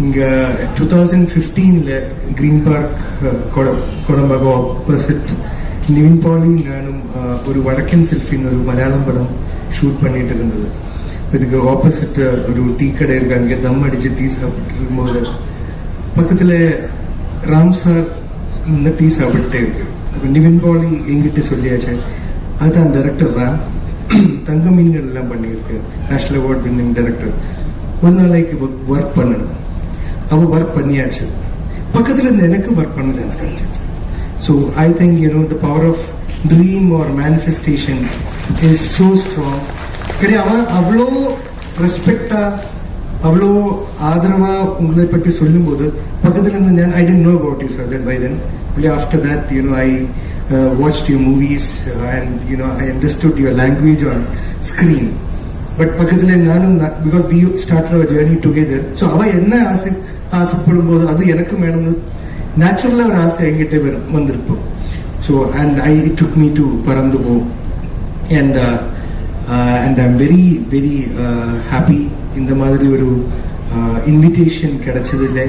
இங்கே 2015 green park Kodambakkam opposite Nivin Pauly ഞാനും ഒരു വടക്കൻ സെൽഫി എന്നൊരു മലയാളം പടം ഷൂട്ട് பண்ணிட்டு இருந்தது. இதுக்கு ஆப்போசிட் ஒரு டீ கடை இருக்கு. அங்கே தம் அடிச்சு டீ சாப்பிட்டு இருக்கும்போது பக்கத்தில் ராம் சார் நின்று டீ சாப்பிட்டுட்டே இருக்கு. அப்போ நிவின் பாலி எங்கிட்ட சொல்லியாச்சு, அதுதான் டைரக்டர் ராம், தங்க மீன்கள் எல்லாம் பண்ணியிருக்கு, நேஷனல் அவார்ட் வின்னிங் டைரக்டர். ஒரு நாளைக்கு ஒர்க் பண்ணணும். அவள் ஒர்க் பண்ணியாச்சு. பக்கத்தில் இருந்து எனக்கு ஒர்க் பண்ண சான்ஸ் கிடைச்சிச்சு. So I think the power of dream or manifestation is so strong. கிடையாது, அவன் அவ்வளோ ரெஸ்பெக்டாக அவ்வளோ ஆதரவாக உங்களை பற்றி சொல்லும்போது பக்கத்தில் இருந்து ഞാൻ ஐ didn't know about you sir by then. Only after that I watched your movies and I understood your language on screen. But பக்கத்தில் நானும் because we started our journey together. So அவள் என்ன ஆசைப்படும் போது அது எனக்கு வேணும்னு நேச்சுரலாக ஒரு ஆசை என்கிட்ட வந்திருப்போம். So and it took me to Parandhu Po. And I'm very very happy இந்த மாதிரி ஒரு இன்விடேஷன் கிடைச்சதில்லை.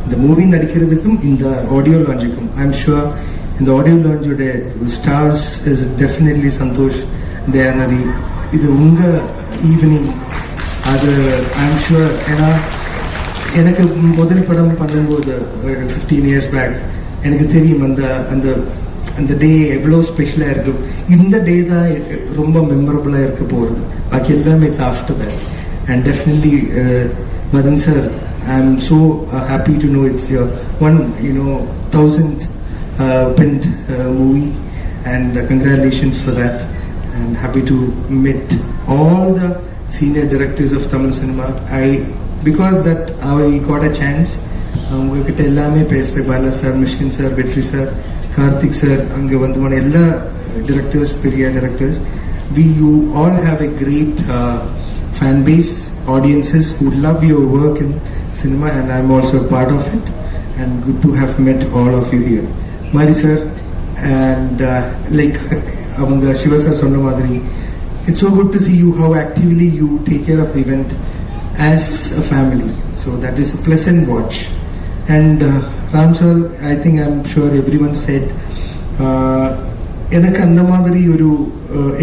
இந்த மூவி நடிக்கிறதுக்கும் இந்த ஆடியோ லான்ச்சுக்கும் ஐ எம் ஷுவர் இந்த ஆடியோ லான்ச்சோட stars is definitely Santhosh Dhayanidhi. இது உங்கள் ஈவினிங், அது ஐ எம் ஷுவர். ஏன்னா எனக்கு முதல் படம் பண்ணும்போது 15 years பேக் எனக்கு தெரியும் அந்த அந்த அந்த டே எவ்வளோ ஸ்பெஷலாக இருக்கும். இந்த டே தான் ரொம்ப மெமரபுளாக இருக்க போகிறது. பாக்கி எல்லாமே it's after that. And definitely Madan sir, I am so happy to know it's your 1000th pinned movie and congratulations for that. And happy to meet all the senior directors of Tamil cinema. Because that I got a chance. உங்ககிட்ட எல்லாமே பேசுகிறேன். Bala sir, Mysskin sir, வெற்றி sir, Karthik sir, அங்கே வந்து எல்லா directors, பெரிய directors. You all have a great fan base, audiences who love your work in cinema, and I'm also a part of it. And good to have met all of you here. Mari sir, and like அவங்க Siva sir சொன்ன மாதிரி, it's so good to see you how actively you take care of the event as a family. So that is a pleasant watch. And Ram sir, I think I'm sure everyone said எனக்கு அந்த மாதிரி ஒரு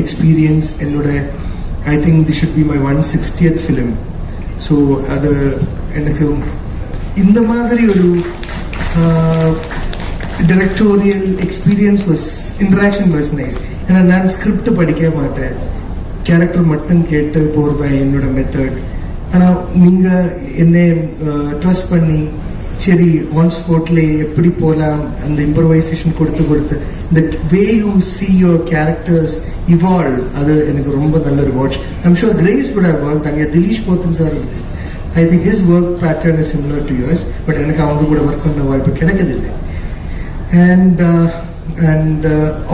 experience என்னோட, I think this should be my 160th film. So அது எனக்கு இந்த மாதிரி ஒரு directorial experience was, interaction was nice. ஏன்னா நான் ஸ்கிரிப்ட் படிக்க மாட்டேன், கேரக்டர் மட்டும் கேட்டு போகிறதா என்னோட மெத்தட். ஆனால் நீங்கள் என்னை ட்ரஸ்ட் பண்ணி சரி ஆன் ஸ்பாட்ல எப்படி போகலாம் அந்த இம்ப்ரவைசேஷன் கொடுத்து இந்த way you see your characters evolve, அது எனக்கு ரொம்ப நல்ல ஒரு watch. I'm sure Grace would have worked. அங்கே திலீஷ் போத்தன் சார் இருக்கு. I think his work pattern is similar to yours. But எனக்கு அவங்க கூட ஒர்க் பண்ண வாய்ப்பு கிடைக்கதில்லை. அண்ட்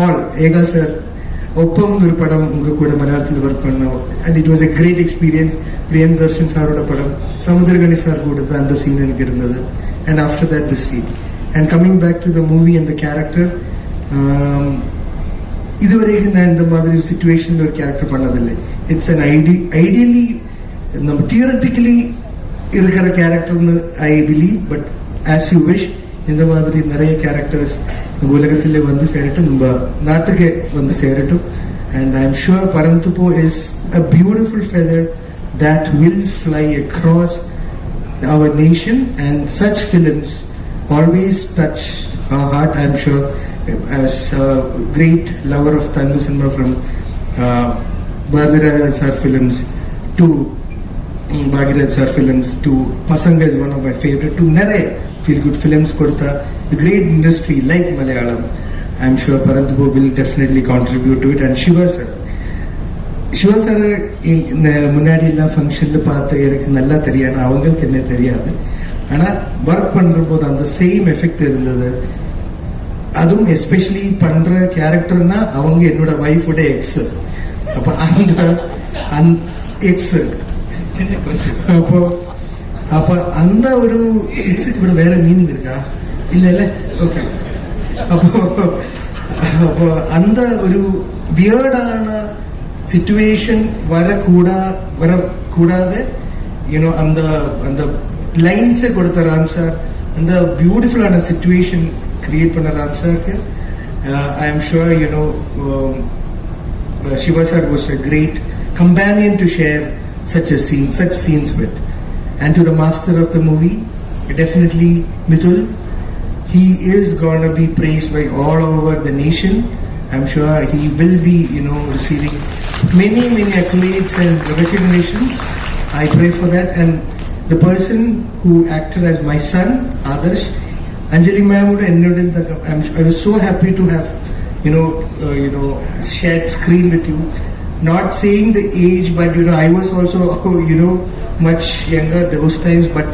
ஆல் ஏகா சார் ஒப்பம் ஒரு படம் உங்கள் கூட மலையாளத்தில் ஒர்க் பண்ணோம். And it was a great experience. Priyadarshan சாரோட படம், சமுத்திரகனி சார் கூட தான் அந்த சீன் எனக்கு இருந்தது. And after that this scene. And coming back to the movie and the character, இதுவரைக்கும் நான் இந்த மாதிரி சுச்சுவேஷனில் ஒரு கேரக்டர் பண்ணதில்லை. இட்ஸ் அன் ஐடியலி நம்ம தியரட்டிக்கலி இருக்கிற கேரக்டர்னு I believe. But as you wish இந்த மாதிரி நிறைய கேரக்டர்ஸ் நம்ம உலகத்தில் வந்து சேரட்டும், நம்ம நாட்டுக்கு வந்து சேரட்டும். அண்ட் ஐ எம் ஷுர் பரந்துபோ is a beautiful feather that will fly across our nation, and such films always touch our heart. I am sure as a great lover of Tamil cinema, from Bharadwaj sir films to Bhagirath sir films to Pasanga is one of my favorite, to Nare feel good films kodutha the great industry like Malayalam. I am sure Paranthupo will definitely contribute to it. And Shiva sir இந்த முன்னாடி எல்லாம் ஃபங்க்ஷனில் பார்த்து எனக்கு நல்லா தெரியாது, அவங்களுக்கு என்ன தெரியாது. ஆனால் ஒர்க் பண்ணுற போது அந்த சேம் எஃபெக்ட் இருந்தது. அதுவும் எஸ்பெஷலி பண்ணுற கேரக்டர்னா அவங்க என்னோட ஒய்ஃபோட எக்ஸு. அப்போ அந்த எக்ஸு சின்ன கொஸ்டின். அப்போ அந்த ஒரு எக்ஸுக்கு கூட வேற மீனிங் இருக்கா? இல்லை ஓகே. அப்போ அந்த ஒரு வியர்டான சிச்சுவேஷன் வரக்கூடாது. அந்த அந்த லைன்ஸை கொடுத்த ராம் சார், அந்த பியூட்டிஃபுல்லான சிச்சுவேஷன் கிரியேட் பண்ண ராம் சாருக்கு ஐ am sure Shiva sir was a great companion to share such scenes with. And to the master of the movie, definitely Mithul, he is going to be praised by all over the nation. I'm sure he will be, receiving many accolades and recognitions. I pray for that. And the person who acted as my son, Adarsh, Anjali ma'am, I was so happy to have, shared screen with you. Not saying the age, but I was also, much younger those times. But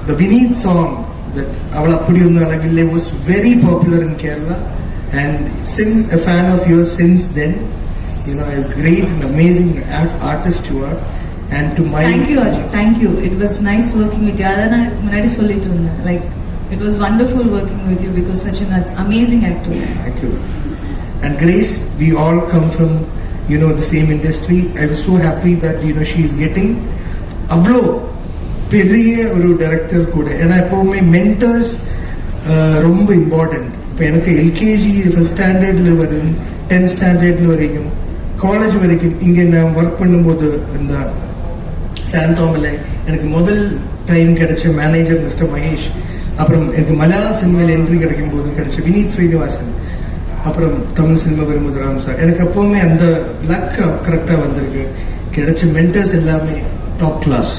the Vineet song that Avala Appudiyonnu Alagille was very popular in Kerala, and since a fan of yours since then, a great and amazing artist you are. And to my thank you. It was nice working with you. Adana munadi sollittunna, like it was wonderful working with you because such an amazing actor. Thank you. And Grace, we all come from the same industry. I was so happy that she is getting avlo பெரிய ஒரு director கூட. ஏன்னா எப்போவுமே mentors ரொம்ப important. இப்போ எனக்கு LKG first ஸ்டாண்டர்ட்ல வரும் 10th ஸ்டாண்டர்ட்ல வரைக்கும் காலேஜ் வரைக்கும் இங்கே நான் ஒர்க் பண்ணும்போது இந்த சாந்தோமில் எனக்கு முதல் டைம் கிடைச்ச மேனேஜர் மிஸ்டர் மகேஷ். அப்புறம் எனக்கு மலையாள சினிமாவில் என்ட்ரி கிடைக்கும் போது கிடைச்ச வினீத் ஸ்ரீனிவாசன். அப்புறம் தமிழ் சினிமா வரும்போது ராம் சார். எனக்கு எப்போவுமே அந்த லக் கரெக்டாக வந்திருக்கு. கிடைச்ச மென்டர்ஸ் எல்லாமே டாப் கிளாஸ்.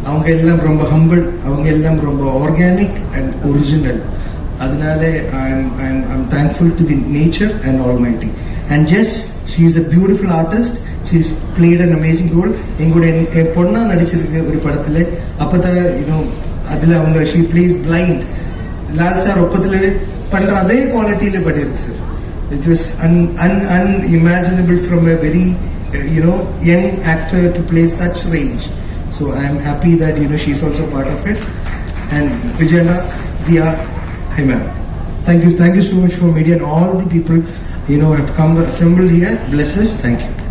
அவங்க எல்லாம் ரொம்ப ஹம்பிள், அவங்க எல்லாம் ரொம்ப ஆர்கானிக் அண்ட் ஒரிஜினல். அதனால I'm thankful to the nature and almighty. And Jess, she is a beautiful artist. She is played an amazing role. எங்களுடைய என் பொண்ணா நடிச்சிருக்கு ஒரு படத்தில். அப்போதான் அதில் அவங்க she plays blind. Lal sir ஒப்பத்தில் பண்ணுற அதே குவாலிட்டியில் பண்ணியிருக்கு sir. It was unimaginable from a very young actor to play such range. So I am happy that she's also part of it. And Vijayana, Diya, hi ma'am. Thank you so much for media and all the people have come assembled here. Bless us. Thank you.